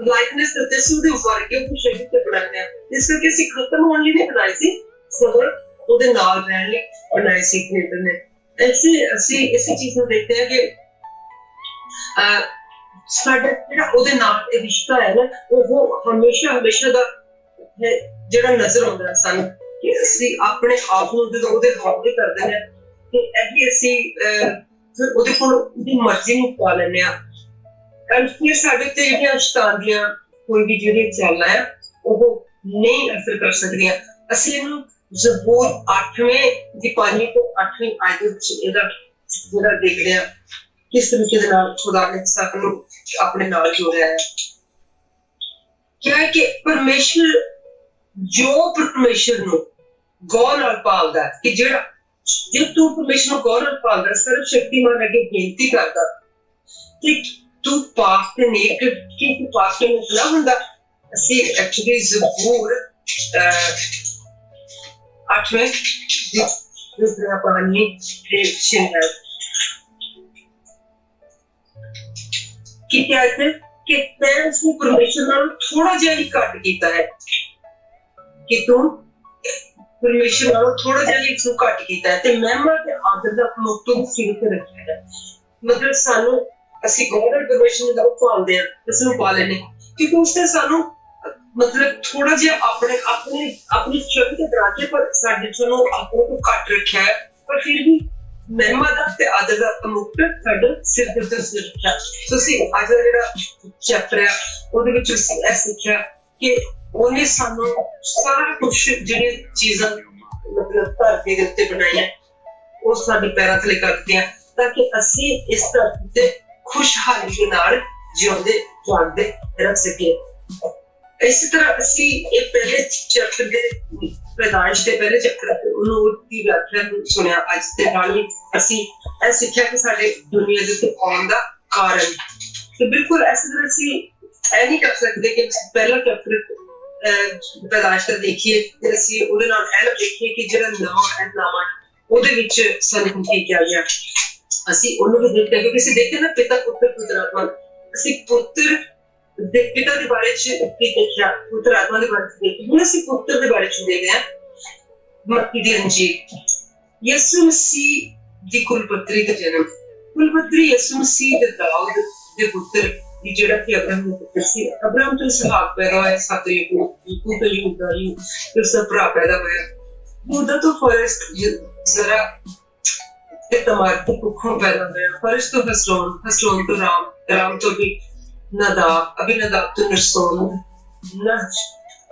ਲਾਈਕਨੈਸ ਤੇ ਅਸੀਂ ਉਹਦੇ ਵਰਗੇ ਉਹ ਸ਼ਕਲ ਤੇ ਬਣਾਉਂਦੇ ਹਾਂ। ਇਸ ਕਰਕੇ ਅਸੀਂ ਖਤਮ ਹੋਣ ਲਈ ਨਹੀਂ ਬਣਾਏ ਸੀ, ਸਗੋਂ ਉਹਦੇ ਨਾਲ ਰਹਿਣ ਲਈ ਬਣਾਏ ਸੀ ਕ੍ਰੀਏਟਰ ਨੇ। ਅਸੀਂ ਇਸੇ ਚੀਜ਼ ਨੂੰ ਦੇਖਦੇ ਹਾਂ ਕਿ ਸਾਡਾ ਜਿਹੜਾ ਉਹਦੇ ਨਾਲ ਇਹ ਰਿਸ਼ਤਾ ਹੈ ਨਾ, ਉਹ ਹਮੇਸ਼ਾ ਦਾ ਜਿਹੜਾ ਨਜ਼ਰ ਆਉਂਦਾ ਸਾਨੂੰ ਕਿ ਅਸੀਂ ਆਪਣੇ ਆਪ ਨੂੰ ਜਦੋਂ ਉਹਦੇ ਹਵਾਲੇ ਕਰਦੇ ਹਾਂ ਤੇ ਇਹ ਅਸੀਂ ਉਹਦੇ ਕੋਲ ਉਹਦੀ ਮਰਜ਼ੀ ਨੂੰ ਪਾ ਲੈਂਦੇ ਹਾਂ। ਫਿਰ ਸਾਡੇ ਤੇ ਜਿਹੜੀਆਂ ਸ਼ੈਤਾਨ ਦੀਆਂ ਕੋਈ ਵੀ ਜਿਹੜੀਆਂ ਚਾਲਾਂ ਹੈ ਉਹ ਨਹੀਂ ਅਸਰ ਕਰ ਸਕਦੀਆਂ। ਅਸੀਂ ਇਹਨੂੰ ਜ਼ਬੂਰ 8ਵੇਂ ਦੀ 5ਵੀਂ ਤੋਂ 8ਵੀਂ ਆਇਤ ਵਿੱਚ ਇਹਦਾ ਜਿਹੜਾ ਦੇਖਦੇ ਹਾਂ ਕਿਸ ਤਰੀਕੇ ਦੇ ਨਾਲ ਖੁਦਾ ਨੇ ਸਾਨੂੰ ਆਪਣੇ ਨਾਲ ਜੋੜਿਆ ਹੈ। ਕਿਹਾ ਹੈ ਕਿ ਪਰਮੇਸ਼ਰ ਨੂੰ ਗੌਰ ਨਾਲ ਪਾਲਦਾ, ਕਿ ਜੇ ਤੂੰ ਪਰਮੇਸ਼ਰ ਨੂੰ ਗੌਰ ਨਾਲ ਪਾਲਦਾ, ਸਰਵ ਸ਼ਕਤੀਮਾਨ ਅੱਗੇ ਬੇਨਤੀ ਕਰਦਾ ਕਿ ਤੂੰ ਪਾਪ ਤੇ ਨੇਕ, ਕਿ ਤੂੰ ਪਾਪ ਤੇ ਨਿਕਲਾ ਹੁੰਦਾ। ਅਸੀਂ ਐਕਚੁਅਲੀ ਜ਼ਬੂਰ 8ਵੇਂ ਦੂਸਰਾ ਪਾਣੀ ਦੇ ਸ਼ਿੰਦਾ ਕਿ ਕਿਹਾ ਹੈ ਕਿ ਤੈਂ ਉਸਨੂੰ ਪਰਮੇਸ਼ਰ ਨਾਲ ਥੋੜਾ ਜਿਹਾ ਹੀ ਘੱਟ ਕੀਤਾ ਹੈ, ਕਿ ਤੂੰ ਪਰਮੇਸ਼ਰ ਨਾਲੋਂ ਥੋੜਾ ਜਿਹਾ ਹੀ ਇਸਨੂੰ ਘੱਟ ਕੀਤਾ ਹੈ ਤੇ ਮਹਿਮਾ ਤੇ ਆਦਰ ਦਾ ਮੁਕਤ ਨੂੰ ਸਿਰ ਤੇ ਰੱਖਿਆ ਹੈ। ਮਤਲਬ ਸਾਨੂੰ ਅਸੀਂ ਗੌਰ ਪਰਮੇਸ਼ਰ ਨੂੰ ਜਦੋਂ ਪਾਲਦੇ ਹਾਂ ਇਸ ਨੂੰ ਪਾ ਲੈਂਦੇ, ਕਿਉਂਕਿ ਉਸਨੇ ਸਾਨੂੰ ਮਤਲਬ ਥੋੜਾ ਜਿਹਾ ਆਪਣੀ ਸ਼ਕਤੀ ਤੇ ਬਣਾ ਕੇ ਪਰ ਸਾਡੇ ਚੋਂ ਆਪਣੇ ਤੋਂ ਘੱਟ ਰੱਖਿਆ ਹੈ, ਪਰ ਫਿਰ ਵੀ ਮਹਿਮਾ ਦਾ ਤੇ ਆਦਰ ਦਾ ਮੁਕਤ ਸਾਡੇ ਸਿਰ ਦੇ ਉੱਤੇ ਰੱਖਿਆ। ਤੁਸੀਂ ਅੱਜ ਦਾ ਜਿਹੜਾ ਚੈਪਟਰ ਹੈ ਉਹਦੇ ਵਿੱਚ ਅਸੀਂ ਇਹ ਸਿੱਖਿਆ ਕਿ ਉਹਨੇ ਸਾਨੂੰ ਸਾਰਾ ਕੁਝ ਜਿਹੜੀਆਂ ਚੀਜ਼ਾਂ ਮਤਲਬ ਧਰਤੀ ਦੇ ਉੱਤੇ ਬਣਾਈਆਂ ਉਹ ਸਾਡੇ ਪੈਰਾਂ ਥੱਲੇ ਕਰ ਦਿੱਤੀਆਂ ਤਾਂ ਕਿ ਅਸੀਂ ਇਸ ਧਰਤੀ ਤੇ ਖੁਸ਼ਹਾਲੀ ਦੇ ਨਾਲ ਜਿਉਂਦੇ ਜਾਗਦੇ ਰਹਿ ਸਕੀਏ। ਇਸੇ ਤਰ੍ਹਾਂ ਅਸੀਂ ਇਹ ਪਹਿਲੇ ਚੈਪਟਰ ਦੇ ਪੈਦਾਇਸ਼ ਦੇ ਪਹਿਲੇ ਚੈਪਟਰ ਉਹਨੂੰ ਦੀ ਵਿਆਖਿਆ ਸੁਣਿਆ। ਅੱਜ ਦੇ ਨਾਲ ਵੀ ਅਸੀਂ ਇਹ ਸਿੱਖਿਆ ਕਿ ਸਾਡੇ ਦੁਨੀਆ ਦੇ ਉੱਤੇ ਆਉਣ ਦਾ ਕਾਰਨ, ਤੇ ਬਿਲਕੁਲ ਇਸੇ ਤਰ੍ਹਾਂ ਅਸੀਂ ਇਹ ਨਹੀਂ ਕਰ ਸਕਦੇ ਕਿ ਪਹਿਲਾ ਚੈਪਟਰ ਪੈਦਾਇਸ਼ ਦਾ ਦੇਖੀਏ ਤੇ ਅਸੀਂ ਉਹਦੇ ਨਾਲ ਇਹ ਦੇਖੀਏ ਕਿ ਜਿਹੜਾ ਨਵਾਂ ਉਹਦੇ ਵਿੱਚ ਸਾਨੂੰ ਕੀ ਕਿਹਾ ਗਿਆ। ਅਸੀਂ ਉਹਨੂੰ ਵੀ ਦੇਖਦੇ ਕਿਉਂਕਿ ਅਸੀਂ ਦੇਖਦੇ ਨਾ ਪਿਤਾ ਪੁੱਤਰ ਪਵਿੱਤਰ ਆਤਮਾ, ਅਸੀਂ ਪੁੱਤਰ ਦੇ ਪਿਤਾ ਦੇ ਬਾਰੇ ਚ ਦੇਖਿਆ, ਪੁੱਤਰ ਆਤਮਾ ਦੇ ਬਾਰੇ ਚ ਦੇਖਿਆ। ਹੁਣ ਅਸੀਂ ਪੁੱਤਰ ਦੇ ਬਾਰੇ ਚ ਦੇਖਦੇ ਹਾਂ ਮੱਤੀ ਦੀ ਅੰਜੀਲ। ਯਿਸੂ ਮਸੀਹ ਦੀ ਕੁਲਪੁੱਤਰੀ ਦਾ ਜਨਮ, ਕੁਲਪੁੱਤਰੀ ਯਿਸੂ ਮਸੀਹ ਦੇ ਦਾਊਦ ਦੇ ਪੁੱਤਰ ਜਿਹੜਾ ਕਿ ਅਬਰਾਹਮ ਦਾ ਪੁੱਤਰ ਸੀ। ਅਬਰਾਹਮ ਤੋਂ ਇਸਹਾਕ ਪੈਦਾ ਹੋਇਆ, ਇਸਹਾਕ ਤੋਂ ਯਾਕੂਬ ਤੋਂ ਯਹੂਦਾ, ਫਿਰ ਸਭ ਭਰਾ ਪੈਦਾ ਹੋਇਆ। ਯਹੂਦਾ ਤੋਂ ਫਰਜ਼ ਜ਼ਰਾ ਤੇ ਤਮਾਰ ਤੋਂ ਕੁੱਖੋਂ ਪੈਦਾ ਹੋਇਆ। ਫਰਸ਼ ਤੋਂ ਹਸਰੋਨ, ਹਸਰੋਨ ਤੋਂ ਰਾਮ, ਰਾਮ ਤੋਂ ਵੀ ਨਦਾਬ, ਅਬਿਨਦਾਬ ਤੋਂ ਨਰਸੋਨ,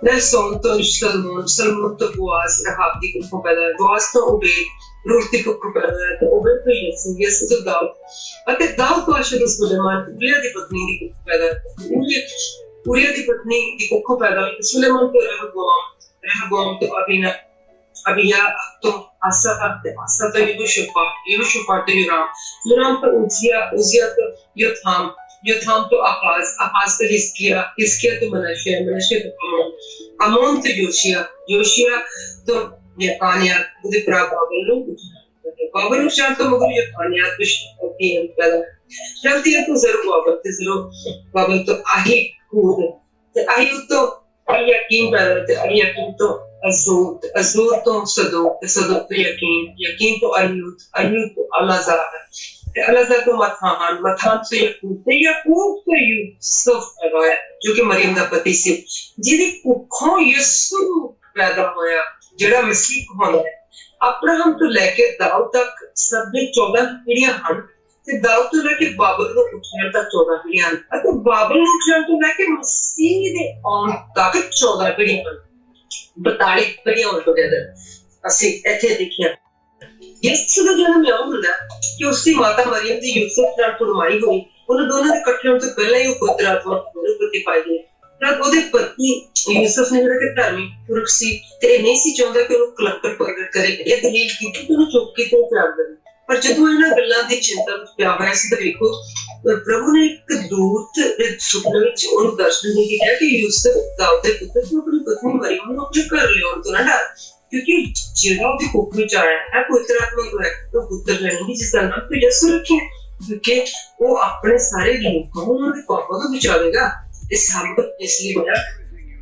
ਨਰਸੋन तो सलमोन, सलमोन तो बोआज, रहाब दी कुक्खों पैदा है। बोआज तो उबैद, रूह दी कुक्खों पैदा है। तो उबैद तो यस्सु, यस्सु तो दाऊद अते दाऊद तो अशर सुलेमान, उरिया दी पत्नी दी कुक्खों पैदा है। उरिया दी पत्नी दी कुक्खों पैदा है। सुलेमान तो रहबोआम, रहबोआम तो अबिया तो आसा, आसा तो यहोशापात, यहोशापात तो योराम, योराम तो उज्जिया, उज्जिया तो योथाम, योथाम तो आहाज, आहाज तो हिजकिय्याह, हिजकिय्याह तो मनश्शे, मनश्शे तो आमोन, आमोन तो योशिय्याह, योशिय्याह तो यकान्याह, उदे भरा बाबल नूं बाबल नूं शाम तो मगर यकान्याह तो पैदा शल्तिय्याह तो ज़रुब्बाबेल ते ज़रुब्बाबेल तो अहीहूद ते अहीहूद तो अलियाकीम पैदा ते अलियाकीम तो अज़ूर, अज़ूर तो सदोक ते सदोक तो यकीन, यकीन तो अय्यूद, अय्यूद तो अलाज़ार, अलाज़ार तो मथान, मथान तो याकूब तो यूसुफ पैदा होया जो कि मरियम दा पति सी, जिहदी कुखों यीशु पैदा होया जिहड़ा मसीह कहलांदा है। अब्राहम तो लेके दाऊद तक सब दे 14 पीढ़ियां हन ते दाऊद तो लेके बाबल नूं उठण तक 14 पीढ़ियां हन अते बाबल नूं उठण तो लेके मसीह दे आउण तक 14 पीढ़ियां हन। 42 पीढ़ियां ऑल टुगेदर ਅਸੀਂ ਇੱਥੇ ਦੇਖਿਆ। ਯਿਸੂ ਦਾ ਜਨਮ ਇਉਂ ਹੁੰਦਾ ਕਿ ਉਸਦੀ ਮਾਤਾ ਮਰੀਮ ਦੀ ਯੂਸੁਫ ਨਾਲ ਕੁੜਮਾਈ ਹੋਈ। ਉਹਨਾਂ ਦੋਨਾਂ ਦੇ ਇਕੱਠੇ ਹੋਣ ਤੋਂ ਪਹਿਲਾਂ ਹੀ ਉਹ ਪੁੱਤਰ ਆਤਮਾ ਪ੍ਰਤੀ ਪਾਈ ਗਈ। ਪਰ ਉਹਦੇ ਪਤੀ ਯੂਸੁਫ ਨੇ ਜਿਹੜਾ ਕਿ ਧਾਰਮਿਕ ਪੁਰਖ ਸੀ ਤੇ ਇਹ ਨਹੀਂ ਸੀ ਚਾਹੁੰਦਾ ਕਿ ਉਹਨੂੰ ਕਲੰਕਰ ਪ੍ਰਗਟ ਕਰੇ। ਇਹ ਦਲੀਲ ਕੀਤੀ ਕਿ ਉਹਨੂੰ ਚੁੱਪ ਕੇ ਤਿਆਗ ਦੇਵੇ। ਪਰ ਜਦੋਂ ਇਹਨਾਂ ਗੱਲਾਂ ਦੀ ਚਿੰਤਾ ਵਿੱਚ ਪਿਆ ਹੋਇਆ ਸੀ ਤਾਂ ਵੇਖੋ ਪ੍ਰਭੂ ਨੇ ਇੱਕ ਦੂਤ ਦੇ ਸੁਪਨੇ ਵਿੱਚ ਉਹਨੂੰ ਦਰਸ਼ਨ ਦੇ ਕੇ ਕਿਹਾ ਕਿ ਯੂਸੁਫ ਦਾਊਦ ਦੇ ਪੁੱਤਰ ਤੂੰ ਆਪਣੀ ਪਤਨੀ ਮਰੀਮ ਨੂੰ ਆਪਣੇ ਘਰ ਲਿਆਉਣ ਤੋਂ ਨਾ ਡਰ, क्योंकि ਜਿਹੜਾ ਉਹਦੀ ਕੁੱਖ ਵਿੱਚ ਆਇਆ ਹੈ ਪਵਿੱਤਰ ਆਤਮਾ ਤੋਂ ਹੈ ਉਹ ਪੁੱਤਰ ਲੈਣਗੇ ਜਿਸਦਾ ਨਾਮ ਤੂੰ ਯਿਸੂ ਰੱਖੇ, ਕਿਉਂਕਿ ਉਹ ਆਪਣੇ ਸਾਰੇ ਲੋਕਾਂ ਨੂੰ ਉਹਨਾਂ ਦੇ ਪਾਪਾਂ ਤੋਂ ਬਚਾਵੇਗਾ। ਇਹ ਸਭ ਇਸ ਲਈ ਹੋਇਆ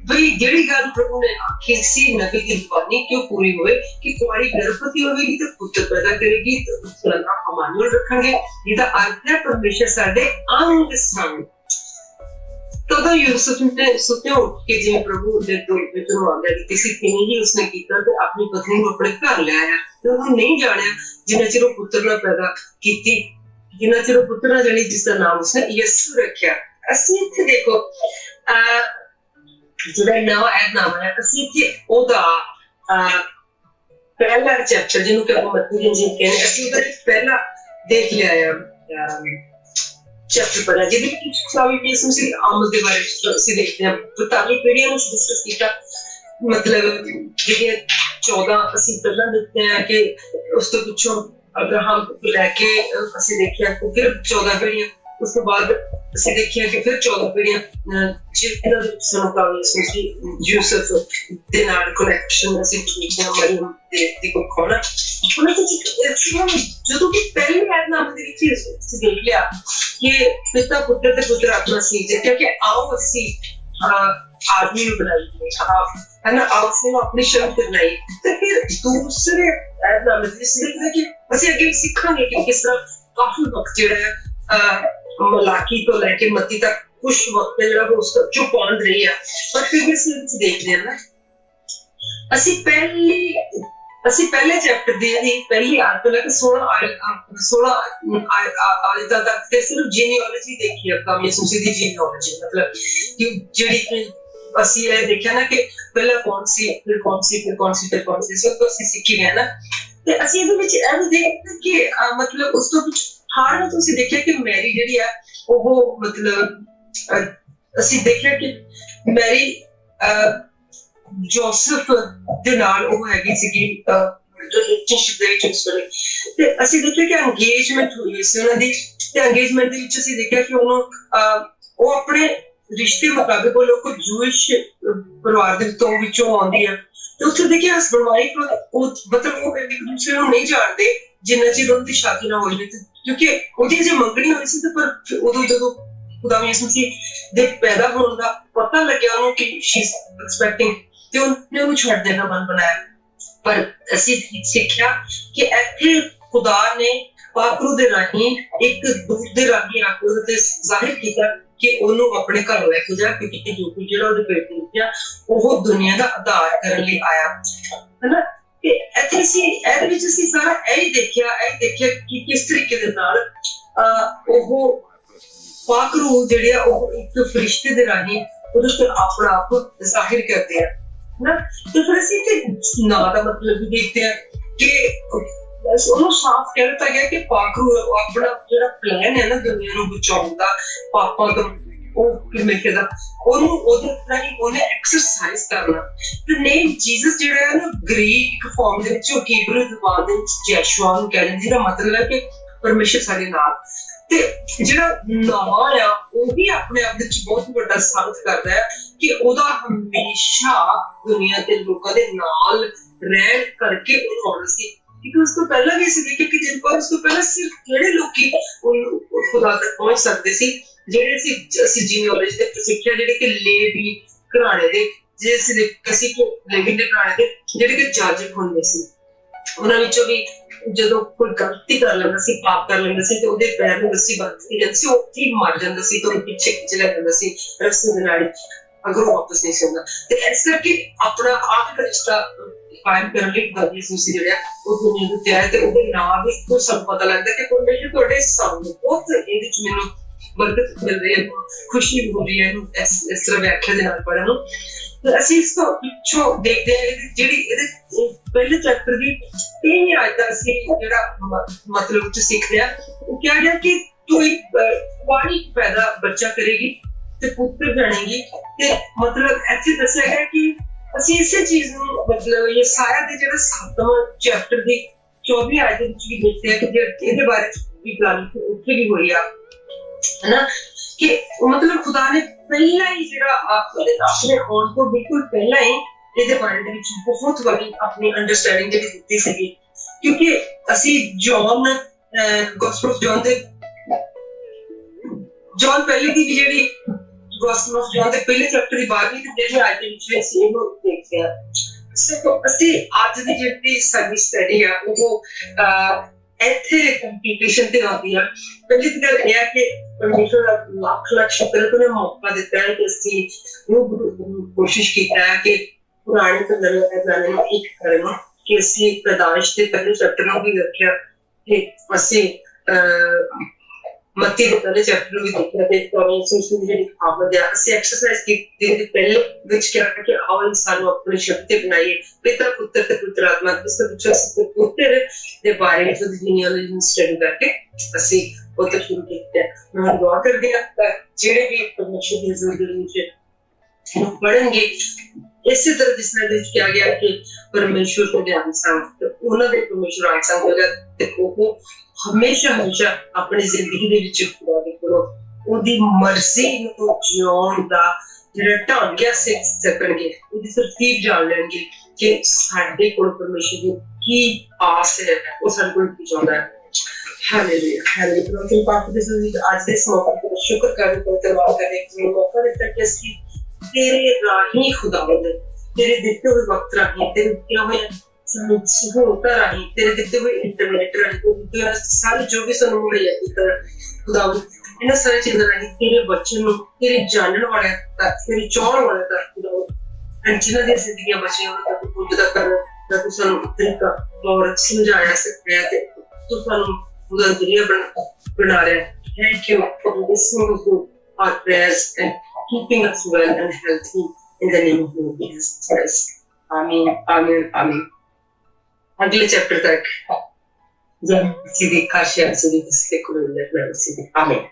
ਬਈ ਜਿਹੜੀ ਗੱਲ ਪ੍ਰਭੂ ਨੇ ਆਖੀ ਸੀ ਨਬੀ ਦੀ ਜ਼ੁਬਾਨੀ ਕਿਉਂ ਪੂਰੀ ਹੋਵੇ ਕਿ ਕੁਆਰੀ ਗਰਭਵਤੀ ਹੋਵੇਗੀ ਤੇ ਪੁੱਤਰ ਪੈਦਾ ਕਰੇਗੀ ਤੇ ਉਸਦਾ ਨਾਮ ਅਮਾਨੁਅਲ ਰੱਖਾਂਗੇ, ਜਿਹਦਾ ਅਰਥ ਹੈ ਪਰਮੇਸ਼ਰ ਸਾਡੇ ਅੰਗ ਸੰਗ। तदा यूसुफ ने सुते उठ के जिवें प्रभु दे विचों आज्ञा दी सी तिवें ही उसने कीता ते अपनी पत्नी नूं अपने घर ले आया ते उन्होंने नहीं जानिया जिन्ना चिर पुत्र ना पैदा कीती, जिन्ना चिर पुत्र ना जानी जिसका नाम उसने यीशु रखिया। ਅਸੀਂ ਇੱਥੇ ਦੇਖੋ ਜਿਹੜਾ ਨਵਾਂ ਐਲਾਨ ਹੈ ਅਸੀਂ ਇੱਥੇ ਉਹਦਾ ਪਹਿਲਾ ਚੈਪਟਰ ਜਿਹਨੂੰ ਕਿ ਆਪਾਂ ਮੱਤੀ ਦੀ ਇੰਜੀਲ ਕਹਿੰਦੇ ਅਸੀਂ ਉਹਦਾ ਪਹਿਲਾ ਦੇਖ ਲਿਆ ਆ चैप्टर पढ़ा जिहदे विच स्वामी यीशु मसीह आमद दे बारे च ਅਸੀਂ ਦੇਖਦੇ ਹਾਂ। 42 ਪੀੜ੍ਹੀਆਂ ਨੂੰ ਡਿਸਕਸ ਕੀਤਾ, ਮਤਲਬ ਜਿਹੜੀਆਂ 14 ਅਸੀਂ ਪਹਿਲਾਂ ਦੇਖਦੇ ਹਾਂ ਕਿ ਉਸ ਤੋਂ ਪਿੱਛੋਂ ਅਬਰਾਹਮ ਤੋਂ ਲੈ ਕੇ ਅਸੀਂ ਦੇਖਿਆ ਕਿ ਫਿਰ 14 ਪੀੜ੍ਹੀਆਂ, ਉਸ ਤੋਂ ਬਾਅਦ ਅਸੀਂ ਦੇਖਿਆ ਕਿ ਫਿਰ 14 ਪੀੜ੍ਹੀਆਂ ਜਿਹਨਾਂ ਦੇ ਸਾਨੂੰ ਕਾਵਿ ਯੂਸੁਫ ਦੇ ਨਾਲ ਕਨੈਕਸ਼ਨ ਅਸੀਂ ਦੇਖਿਆ ਮਰੀਮ ਦੀ ਕੁੱਖੋਂ ਨਾ ਉਹਨਾਂ ਵਿੱਚ ਜਦੋਂ ਕਿ ਪਹਿਲੀ ਐਲਾਨ ਦੇ ਵਿੱਚ ਅਸੀਂ ਦੇਖ ਲਿਆ ਕਿ ਪਿਤਾ ਪੁੱਤਰ ਤੇ ਪੁੱਤਰ ਆਤਮਾ ਸੀ ਜਿੱਥੇ ਕਿ ਆਓ ਅਸੀਂ ਆਦਮੀ ਨੂੰ ਬਣਾਈਏ ਹੈ ਨਾ, ਆਓ ਅਸੀਂ ਆਪਣੀ ਸ਼ਕਤੀ ਬਣਾਈਏ ਤੇ ਫਿਰ ਦੂਸਰੇ ਐਲਾਨ ਦੇ ਵਿੱਚ ਦੇਖਦੇ ਕਿ ਅਸੀਂ ਅੱਗੇ ਸਿੱਖਾਂਗੇ ਕਿ ਕਿਸ ਤਰ੍ਹਾਂ ਕਾਫੀ ਵਕਤ ਜਿਹੜਾ ਹੈ ਮਲਾਕੀ ਤੋਂ ਲੈ ਕੇ ਮੱਤੀ ਤੱਕ ਕੁਛ ਵਕਤ ਜਿਹੜਾ ਉਸ ਚੋਂ ਪਹੁੰਚ ਰਹੀ ਆ। ਪਰ ਫਿਰ ਵੀ ਅਸੀਂ ਦੇਖਦੇ ਹਾਂ ਨਾ ਅਸੀਂ ਪਹਿਲੇ ਚੈਪਟਰ ਦੀ ਪਹਿਲੀ ਆਇਤ ਤੋਂ ਲੈ ਕੇ 16 ਆਇਤਾਂ ਤੱਕ ਤੇ ਸਿਰਫ ਜੀਨੀਓਲੋਜੀ ਦੇਖੀ ਆਪਾਂ ਯਿਸੂ ਮਸੀਹ ਦੀ ਜੀਨੀਓਲੋਜੀ, ਮਤਲਬ ਕਿ ਜਿਹੜੀ ਅਸੀਂ ਇਹ ਦੇਖਿਆ ਨਾ ਕਿ ਪਹਿਲਾਂ ਕੌਣ ਸੀ ਫਿਰ ਕੌਣ ਸੀ ਫਿਰ ਕੌਣ ਸੀ ਫਿਰ ਕੌਣ ਸੀ, ਸਭ ਅਸੀਂ ਸਿੱਖੀ ਗਏ ਨਾ। ਤੇ ਅਸੀਂ ਇਹਦੇ ਵਿੱਚ ਇਹ ਵੀ ਦੇਖਦੇ ਕਿ ਮਤਲਬ ਉਸ ਤੋਂ ਪਿੱਛੇ ਹਾਰ ਨੂੰ ਤੁਸੀਂ ਦੇਖਿਆ ਕਿ ਮੈਰੀ ਜਿਹੜੀ ਆ ਉਹ ਮਤਲਬ ਅਸੀਂ ਦੇਖਿਆ ਕਿ ਮੈਰੀ ਜੋਸਫ ਦੇ ਨਾਲ ਉਹ ਹੈਗੀ ਸੀਗੀ ਰਿਲੇਸ਼ਨਸ਼ਿਪ ਦੇ ਵਿੱਚ ਉਸ ਵੇਲੇ, ਤੇ ਅਸੀਂ ਦੇਖਿਆ ਕਿ ਅੰਗੇਜਮੈਂਟ ਹੋਈ ਸੀ ਉਹਨਾਂ ਦੀ ਤੇ ਅੰਗੇਜਮੈਂਟ ਦੇ ਵਿੱਚ ਅਸੀਂ ਦੇਖਿਆ ਕਿ ਉਹਨੂੰ ਉਹ ਆਪਣੇ ਰਿਸ਼ਤੇ ਮੁਤਾਬਿਕ ਉਹ ਲੋਕ ਜੂਇਸ਼ ਪਰਿਵਾਰ ਦੇ ਵਿੱਚੋਂ ਆਉਂਦੀ ਆ ਤੇ ਉੱਥੇ ਦੇਖਿਆ ਹਸਬੈਂਡ ਵਾਈਫ ਉਹ ਮਤਲਬ ਉਹ ਇੱਕ ਦੂਸਰੇ ਨੂੰ ਨਹੀਂ ਜਾਣਦੇ ਜਿੰਨਾ ਚਿਰ ਉਹਨਾਂ ਦੀ ਸ਼ਾਦੀ ਨਾ ਹੋ ਜਾਵੇ, ਕਿਉਂਕਿ ਉਹਦੀ ਜੇ ਮੰਗਣੀ ਹੋਈ ਸੀ ਤੇ ਪਰ ਉਦੋਂ ਜਦੋਂ ਖੁਦਾ ਯਿਸੂ ਮਸੀਹ ਦੇ ਪੈਦਾ ਹੋਣ ਦਾ ਪਤਾ ਲੱਗਿਆ ਉਹਨੂੰ ਕਿ ਸ਼ੀ ਇਜ਼ ਐਕਸਪੈਕਟਿੰਗ ਤੇ ਉਹਨੇ ਉਹਨੂੰ ਛੱਡ ਦੇਣਾ ਮਨ ਬਣਾਇਆ। ਪਰ ਅਸੀਂ ਸਿੱਖਿਆ ਕਿ ਇੱਥੇ ਖੁਦਾ ਨੇ ਪਾਪਰੂ ਦੇ ਰਾਹੀਂ ਇੱਕ ਦੂਤ ਦੇ ਰਾਹੀਂ ਆ ਕੇ ਉਹਦੇ ਤੇ ਜ਼ਾਹਿਰ ਕੀਤਾ ਕਿ ਉਹਨੂੰ ਆਪਣੇ ਘਰ ਲੈ ਕੇ ਜਾ, ਕਿਉਂਕਿ ਜੋ ਕੁਝ ਜਿਹੜਾ ਉਹਦੇ ਪੇਟ ਵਿੱਚ ਆ ਉਹ ਦੁਨੀਆ ਦਾ ਆਧਾਰ ਕਰਨ ਲਈ ਆਇਆ ਹੈ ਨਾ। ਕਿ ਇੱਥੇ ਇਹਦੇ ਵਿੱਚ ਅਸੀਂ ਸਾਰਾ ਇਹ ਦੇਖਿਆ ਕਿ ਕਿਸ ਤਰੀਕੇ ਦੇ ਨਾਲ ਉਹ ਪਾਕ ਰੂਹ ਜਿਹੜੇ ਆ ਉਹ ਇੱਕ ਫਰਿਸ਼ਤੇ ਦੇ ਰਾਹੀਂ ਉਹਦੇ ਤੇ ਆਪਣਾ ਆਪ ਜ਼ਾਹਿਰ ਕਰਦੇ ਆ ਨਾ। ਤੇ ਫਿਰ ਅਸੀਂ ਤੇ ਨਾ ਦਾ ਮਤਲਬ ਵੀ ਦੇਖਦੇ ਆ ਕਿ ਉਹਨੂੰ ਸਾਫ਼ ਕਹਿ ਦਿੱਤਾ ਗਿਆ ਕਿ ਪਾਕ ਰੂਹ ਆਪਣਾ ਜਿਹੜਾ ਪਲਾਨ ਹੈ ਨਾ ਦੁਨੀਆ ਨੂੰ ਬਚਾਉਣ ਦਾ ਪਾਪਾਂ ਤੋਂ ਉਹ ਪਰਮੇਸ਼ਰ ਦਾ ਉਹਨੂੰ ਉਹਦੇ ਰਾਹੀਂ ਉਹਨੇ ਐਕਸਰਸਾਈਜ਼ ਕਰਨਾ। ਤੇ ਨੇਮ ਜੀਸਸ ਜਿਹੜਾ ਹੈ ਨਾ ਗ੍ਰੀਕ ਫਾਰਮ ਦੇ ਵਿੱਚ ਉਹ ਹੀਬਰੂ ਜ਼ਬਾਨ ਦੇ ਵਿੱਚ ਯੈਸ਼ੂਆ ਨੂੰ ਕਹਿੰਦੇ ਜਿਹਦਾ ਮਤਲਬ ਹੈ ਕਿ ਪਰਮੇਸ਼ਰ ਸਾਡੇ ਨਾਲ। ਤੇ ਜਿਹੜਾ ਨਾਮ ਆ ਉਹ ਵੀ ਆਪਣੇ ਆਪ ਵਿੱਚ ਬਹੁਤ ਵੱਡਾ ਸਾਬਤ ਕਰਦਾ ਹੈ ਕਿ ਉਹਦਾ ਹਮੇਸ਼ਾ ਦੁਨੀਆ ਦੇ ਲੋਕਾਂ ਦੇ ਨਾਲ ਰਹਿਣ ਕਰਕੇ ਉਹ ਆਉਣਾ ਸੀ। क्योंकि उसको पहला भी ऐसे देखे कि जिनको उसको पहला सिर्फ किहड़े लोकी खुदा तक पहुंच सकते सी ਜਿਹੜੇ ਅਸੀਂ ਜੀਨੀਓਲੋਜੀ ਦੇ ਪ੍ਰਸਿੱਖਿਆ ਜਿਹੜੇ ਕਿ ਲੇਵੀ ਘਰਾਣੇ ਦੇ ਜਿਹੜੇ ਅਸੀਂ ਕਿ ਲੇਵੀ ਦੇ ਘਰਾਣੇ ਦੇ ਜਿਹੜੇ ਕਿ ਜੱਜ ਹੁੰਦੇ ਸੀ ਉਹਨਾਂ ਵਿੱਚੋਂ ਵੀ ਜਦੋਂ ਕੋਈ ਗਲਤੀ ਕਰ ਲੈਂਦਾ ਸੀ ਪਾਪ ਕਰ ਲੈਂਦਾ ਸੀ ਤੇ ਉਹਦੇ ਪੈਰ ਨੂੰ ਰੱਸੀ ਬੰਨ੍ਹਦੀ ਜਾਂਦੀ ਸੀ ਉਹ ਠੀਕ ਮਰ ਜਾਂਦਾ ਸੀ ਤੇ ਉਹ ਪਿੱਛੇ ਖਿੱਚ ਲਿਆ ਜਾਂਦਾ ਸੀ ਰੱਸੀ ਦੇ ਨਾਲ ਅਗਰ ਉਹ ਵਾਪਸ ਨਹੀਂ ਸੀ ਆਉਂਦਾ। ਤੇ ਇਸ ਕਰਕੇ ਆਪਣਾ ਆਪ ਦਾ ਰਿਸ਼ਤਾ ਕਾਇਮ ਕਰਨ ਲਈ ਗਾਦੀ ਸੀ ਜਿਹੜਾ ਉਹ ਦੁਨੀਆ ਦੇ ਤਿਆਰ ਤੇ ਉਹਦੇ ਨਾਮ ਵੀ ਕੋਈ ਸਭ ਪਤਾ ਲੱਗਦਾ ਕਿ ਪਰਮੇਸ਼ਰ ਤੁਹਾਡੇ ਸਾਹਮਣੇ ਬਹੁਤ ਇਹਦੇ ਵਿੱਚ ਮੈਨੂੰ ਬਰਕਤ ਮਿਲ ਰਹੀ ਹੈ ਖੁਸ਼ੀ ਹੋ ਰਹੀ ਹੈ ਇਸ ਤਰ੍ਹਾਂ ਵਿਆਖਿਆ ਦੇ ਨਾਲ ਪੜ੍ਹਨ ਨੂੰ। ਤੇ ਅਸੀਂ ਇਸ ਤੋਂ ਪਿੱਛੋਂ ਦੇਖਦੇ ਹਾਂ ਜਿਹੜੀ ਇਹਦੇ ਪਹਿਲੇ ਚੈਪਟਰ ਦੀ 3 ਆਇਤਾਂ ਅਸੀਂ ਜਿਹੜਾ ਮਤਲਬ ਚ ਸਿੱਖਦੇ ਹਾਂ ਉਹ ਕਿਹਾ ਗਿਆ ਕਿ ਤੂੰ ਇੱਕ ਵਾਣੀ ਪੈਦਾ ਬੱਚਾ ਕਰੇਗੀ ਤੇ ਪੁੱਤਰ ਜਾਣੇਗੀ। ਤੇ ਮਤਲਬ ਇੱਥੇ ਦੱਸਿਆ ਗਿਆ ਕਿ ਅਸੀਂ ਇਸੇ ਚੀਜ਼ ਨੂੰ ਮਤਲਬ ਯਸਾਇਆ ਦੇ ਜਿਹੜਾ 7ਵਾਂ ਚੈਪਟਰ ਦੀ 24 ਆਇਤ ਵਿੱਚ ਵੀ ਦੇਖਦੇ ਹਾਂ ਕਿ ਇਹਦੇ ਬਾਰੇ ਵੀ ਗੱਲ ਉੱਥੇ ਵੀ ਹੋਈ ਆ ਹਨਾ ਕਿ ਮਤਲਬ ਖੁਦਾ ਨੇ ਪਹਿਲਾਂ ਹੀ ਜਿਹੜਾ ਆਪਣੇ ਆਉਣ ਤੋਂ ਬਿਲਕੁਲ ਪਹਿਲਾਂ ਹੀ ਇਹਦੇ ਬਾਰੇ ਦੇ ਵਿੱਚ ਬਹੁਤ ਵੱਡੀ ਆਪਣੀ ਅੰਡਰਸਟੈਂਡਿੰਗ ਜਿਹੜੀ ਦਿੱਤੀ ਸੀਗੀ। ਕਿਉਂਕਿ ਅਸੀਂ ਜੌਨ ਗੋਸਪਲ ਆਫ ਜੌਨ ਪਹਿਲੇ ਦੀ ਜਿਹੜੀ ਗੋਸਪਲ ਆਫ ਜੌਨ ਦੇ ਪਹਿਲੇ ਚੈਪਟਰ ਦੀ 12ਵੀਂ ਤੇ 13ਵੀਂ ਆਇਤ ਦੇ ਵਿੱਚ ਅਸੀਂ ਇਹਨੂੰ ਦੇਖਦੇ ਹਾਂ। ਸੋ ਅਸੀਂ ਅੱਜ ਦੀ ਜਿਹੜੀ ਸਾਡੀ ਸਟੱਡੀ ਆ ਉਹ ਇੱਥੇ ਕੰਪੀਟੀਸ਼ਨ ਤੇ ਆਉਂਦੀ ਆ। ਪਹਿਲੀ ਤਾਂ ਗੱਲ ਇਹ ਹੈ ਕਿ ਪਰਮੇਸ਼ਰ ਦਾ ਲੱਖ ਸ਼ੁਕਰ ਕਿ ਉਹਨੇ ਮੌਕਾ ਦਿੱਤਾ ਹੈ ਕਿ ਅਸੀਂ ਕੋਸ਼ਿਸ਼ ਕੀਤਾ ਹੈ ਕਿ ਪੁਰਾਣੇ ਤੋਂ ਨਵੇਂ ਐਲਾਨੇ ਨੂੰ ਇੱਕ ਕਰਨ ਕਿ ਅਸੀਂ ਪੈਦਾਇਸ਼ ਦੇ ਪਹਿਲੇ ਚੈਪਟਰ ਨੂੰ ਵੀ ਦੇਖਿਆ ਕਿ ਅਸੀਂ ਮੱਤੀ ਦੇ ਪਹਿਲੇ ਚੈਪਟਰ ਨੂੰ ਵੀ ਦੇਖਿਆ ਤੇ ਤੁਹਾਨੂੰ ਸੋਚਣ ਦੀ ਜਿਹੜੀ ਆਮਦ ਹੈ ਅਸੀਂ ਐਕਸਰਸਾਈਜ਼ ਕੀਤੀ ਤੇ ਪਹਿਲੇ ਵਿੱਚ ਕਿਹਾ ਕਿ ਆਓ ਇਨਸਾਨ ਨੂੰ ਆਪਣੀ ਸ਼ਕਤੀ ਬਣਾਈਏ ਪਿਤਾ ਪੁੱਤਰ ਤੇ ਪੁੱਤਰ ਆਤਮਾ ਇਸ ਤੋਂ ਪਿੱਛੇ ਅਸੀਂ ਪੁੱਤਰ ਦੇ ਬਾਰੇ ਵਿੱਚ ਜੀਨੀਓਲੋਜੀ ਨੂੰ ਸਟੱਡੀ ਕਰਕੇ ਅਸੀਂ ਉਹ ਤੋਂ ਸ਼ੁਰੂ ਕੀਤਾ। ਮੈਂ ਦੁਆ ਕਰਦੀ ਹਾਂ ਜਿਹੜੇ ਵੀ ਪਰਮੇਸ਼ਰ ਦੀ ਜ਼ਿੰਦਗੀ ਵਿੱਚ ਪੜ੍ਹਨਗੇ ਇਸੇ ਤਰ੍ਹਾਂ ਜਿਸ ਤਰ੍ਹਾਂ ਵਿੱਚ ਕਿਹਾ ਗਿਆ ਕਿ ਪਰਮੇਸ਼ਰ ਤੋਂ ਗਿਆਨ ਸੰਗ ਉਹਨਾਂ ਦੇ ਪਰਮੇਸ਼ਰ ਆਨ ਸੰਗ ਹੋਗਾ ਤੇ ਉਹ ਹਮੇਸ਼ਾ ਆਪਣੀ ਜ਼ਿੰਦਗੀ ਦੇ ਵਿੱਚ ਖੁਦਾ ਦੇ ਕੋਲੋਂ ਉਹਦੀ ਮਰਜ਼ੀ ਨੂੰ ਜਿਉਣ ਦਾ ਜਿਹੜਾ ਢੰਗ ਹੈ ਸਿੱਖ ਸਕਣਗੇ ਉਹਦੀ ਤਰਤੀਬ ਜਾਣ ਲੈਣਗੇ ਕਿ ਸਾਡੇ ਕੋਲ ਪਰਮੇਸ਼ਰ ਦੀ ਕੀ ਆਸ ਹੈ ਉਹ ਸਾਡੇ ਕੋਲ ਕੀ ਚਾਹੁੰਦਾ ਹੈ। Hallelujah hallelujah. ਪ੍ਰਭੂ ਪਾਕ ਦੇ ਵਿੱਚ ਅੱਜ ਦੇ ਮੌਕੇ ਤੇ ਸ਼ੁਕਰ ਕਰਨ ਤੋਂ ਧੰਨਵਾਦ ਕਰਦੇ ਕਿ ਮੌਕਾ ਦਿੱਤਾ ਕਿ ਅਸੀਂ ਤੇਰੇ ਰਾਹੀਂ ਖੁਦਾਵੰਦ ਤੇਰੇ ਦਿੱਤੇ ਹੋਏ ਵਕਤ ਰਾਹੀਂ ਤੇਰੇ ਦਿੱਤੇ ਹੋਏ ਸਾਨੂੰ ਸਹੂਲਤਾਂ ਰਾਹੀਂ ਤੇਰੇ ਦਿੱਤੇ ਹੋਏ ਇੰਟਰਨੈਟ ਰਾਹੀਂ ਸਾਰੇ ਜੋ ਵੀ ਸਾਨੂੰ ਮੁਹੱਈਆ ਕੀਤਾ ਖੁਦਾਵੰਦ ਇਹਨਾਂ ਸਾਰੀ ਚੀਜ਼ਾਂ ਰਾਹੀਂ ਤੇਰੇ ਬੱਚੇ ਨੂੰ ਤੇਰੇ ਜਾਣਨ ਵਾਲਿਆਂ ਤੱਕ ਤੇਰੇ ਚਾਹਣ ਵਾਲਿਆਂ ਤੱਕ ਖੁਦਾਵੰਦ ਜਿਨ੍ਹਾਂ ਦੀਆਂ ਜ਼ਿੰਦਗੀਆਂ ਬਚੀਆਂ ਉਹਨਾਂ ਤੱਕ ਪਹੁੰਚਦਾ ਕਰਨ ਦਾ ਤੂੰ ਸਾਨੂੰ ਤਰੀਕਾ ਔਰ ਸਮਝਾਇਆ ਸਿਖਾਇਆ ਤੇ ਤੂੰ ਸਾਨੂੰ ਉਹਦਾ ਜ਼ਰੀਆ ਬਣਾ ਰਿਹਾ। Thank you for listening to our prayers and keeping us well and healthy in the name of Lord Jesus Christ. Amen, amen, amen. अगले चैप्टर तक जब सीधी खासियत सीधी किसी को मिलने वाली सीधी आमीन।